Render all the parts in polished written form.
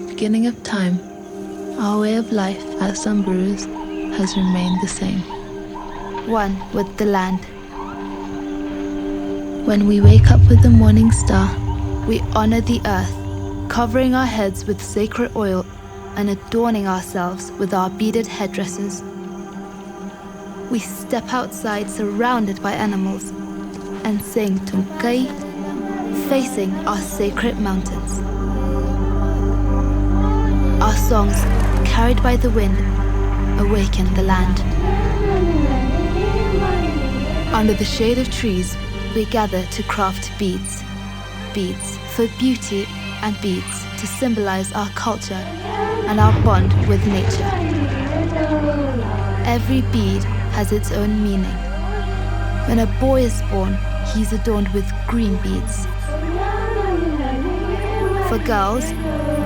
beginning of time, our way of life as Samburus has remained the same. One with the land. When we wake up with the morning star, we honor the earth, covering our heads with sacred oil and adorning ourselves with our beaded headdresses. We step outside surrounded by animals and sing Chantecaille, facing our sacred mountains. Our songs, carried by the wind, awaken the land. Under the shade of trees, we gather to craft beads. Beads for beauty and beads to symbolize our culture and our bond with nature. Every bead has its own meaning. When a boy is born, he's adorned with green beads. For girls,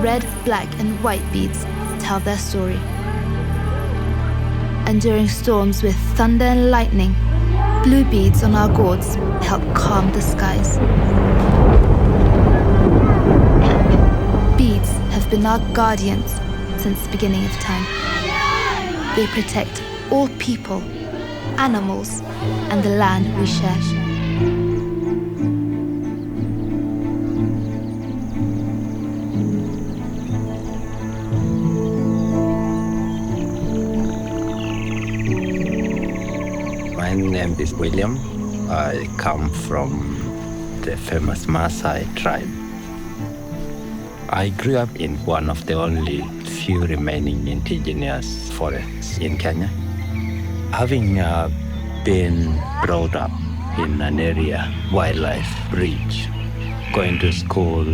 red, black, and white beads tell their story. And during storms with thunder and lightning, blue beads on our gourds help calm the skies. Beads have been our guardians since the beginning of time. They protect all people, animals, and the land we share. My name is William. I come from the famous Maasai tribe. I grew up in one of the only few remaining indigenous forests in Kenya. Having been brought up in an area wildlife rich, going to school,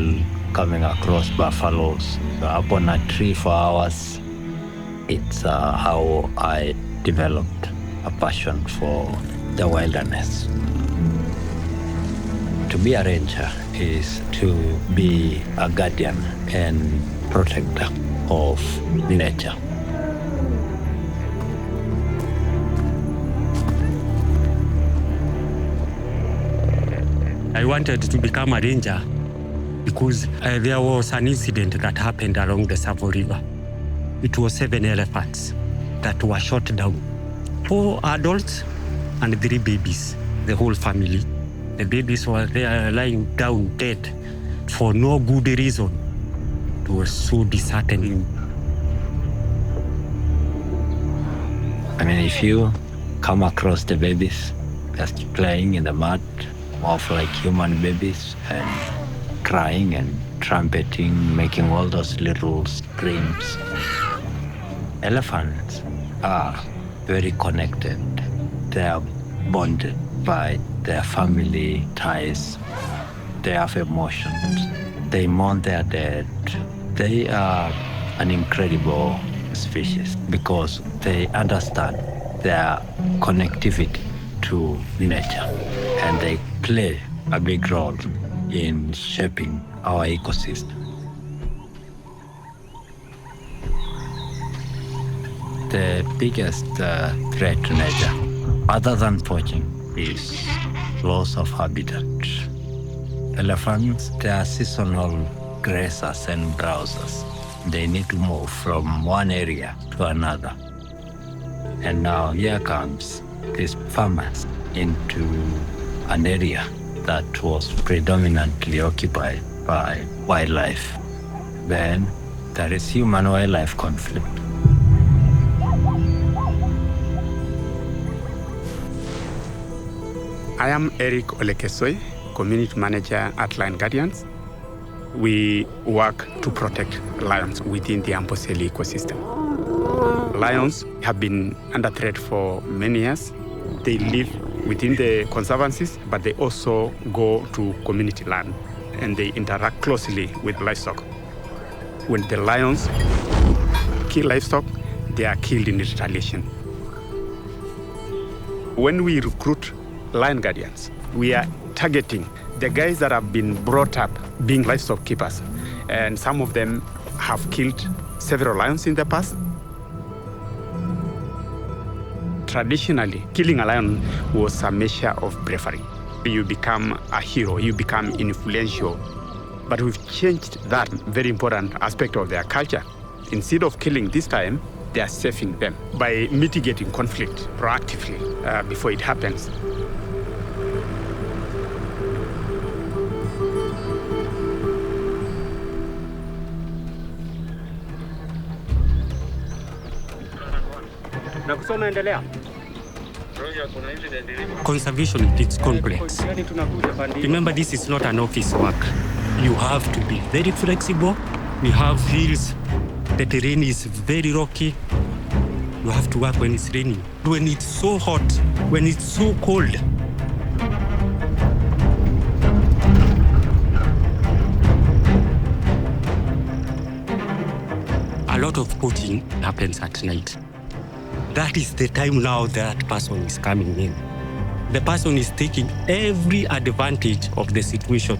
coming across buffaloes, up on a tree for hours, it's how I developed a passion for the wilderness. To be a ranger is to be a guardian and protector of nature. I wanted to become a ranger because there was an incident that happened along the Savo River. It was 7 elephants that were shot down. 4 adults and 3 babies, the whole family. The babies were there lying down dead for no good reason. It was so disheartening. I mean, if you come across the babies just playing in the mud, off like human babies, and crying and trumpeting, making all those little screams. Elephants are very connected. They are bonded by their family ties. They have emotions. They mourn their dead. They are an incredible species because they understand their connectivity to nature, and they play a big role in shaping our ecosystem. The biggest threat to nature, other than poaching, is loss of habitat. Elephants, they are seasonal grazers and browsers. They need to move from one area to another. And now here comes these farmers into an area that was predominantly occupied by wildlife. Then there is human-wildlife conflict. I am Eric Olekesoy, Community Manager at Lion Guardians. We work to protect lions within the Amboseli ecosystem. Lions have been under threat for many years. They live within the conservancies, but they also go to community land and they interact closely with livestock. When the lions kill livestock, they are killed in retaliation. When we recruit lion guardians, we are targeting the guys that have been brought up being livestock keepers, and some of them have killed several lions in the past. Traditionally, killing a lion was a measure of bravery. You become a hero, you become influential. But we've changed that very important aspect of their culture. Instead of killing this time, they are saving them by mitigating conflict proactively before it happens. Conservation is complex. Remember, this is not an office work. You have to be very flexible. We have hills. The terrain is very rocky. You have to work when it's raining, when it's so hot, when it's so cold. A lot of poaching happens at night. That is the time now that person is coming in. The person is taking every advantage of the situation.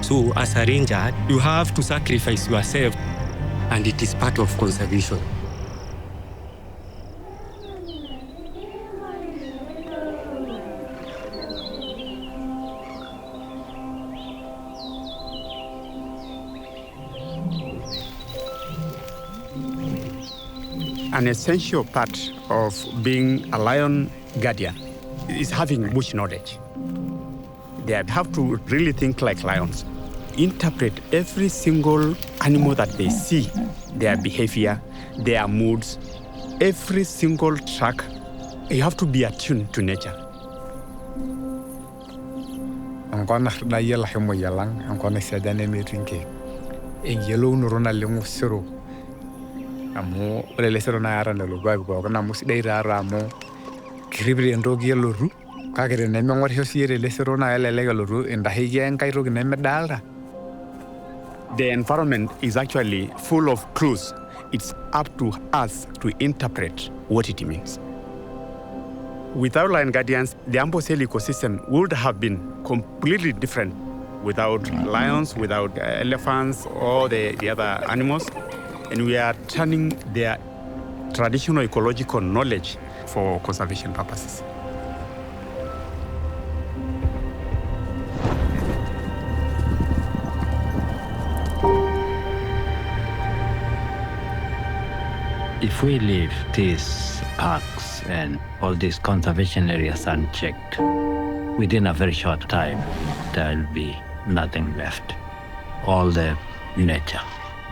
So as a ranger, you have to sacrifice yourself, and it is part of conservation. An essential part of being a lion guardian is having bush knowledge. They have to really think like lions, interpret every single animal that they see, their behavior, their moods, every single track. You have to be attuned to nature. Amo relesero na ara na lubai ko na musi dai rara mo kribri endo gieluru ka kere ne me ngor hosi relesero na ele legaluru inda hige en kai rogi ne me dalra. The environment is actually full of clues. It's up to us to interpret what it means. Without lion guardians, the Amboseli ecosystem would have been completely different without lions, without elephants, or the other animals. And we are turning their traditional ecological knowledge for conservation purposes. If we leave these parks and all these conservation areas unchecked, within a very short time, there will be nothing left. All the nature,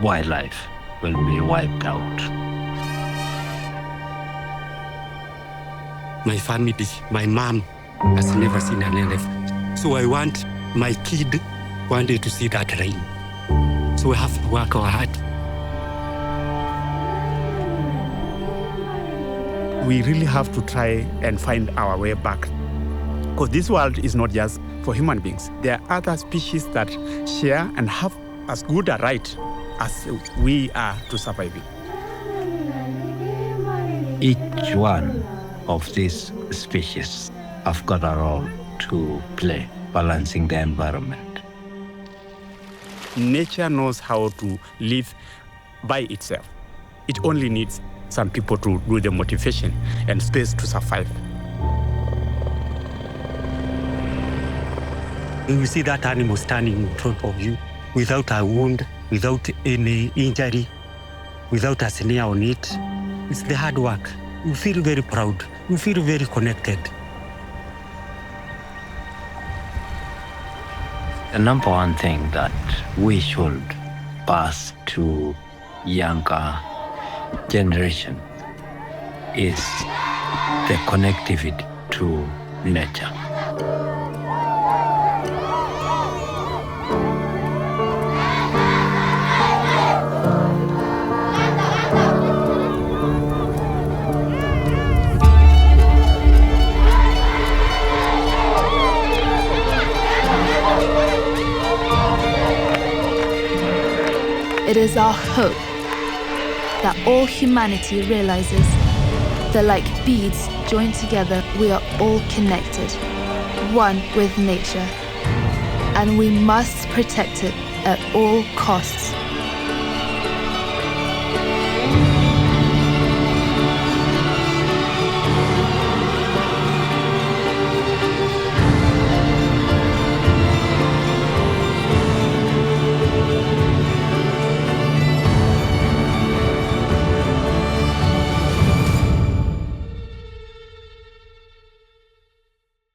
wildlife will be wiped out. My family, my mom has never seen an elephant. So I want my kid one day to see that rain. So we have to work hard. We really have to try and find our way back. Because this world is not just for human beings. There are other species that share and have as good a right as we are to survive it. Each one of these species have got a role to play, balancing the environment. Nature knows how to live by itself. It only needs some people to do the motivation and space to survive. You see that animal standing in front of you without a wound, without any injury, without a snare on it. It's the hard work. You feel very proud. You feel very connected. The number one thing that we should pass to younger generation is the connectivity to nature. It is our hope that all humanity realizes that like beads joined together, we are all connected, one with nature, and we must protect it at all costs.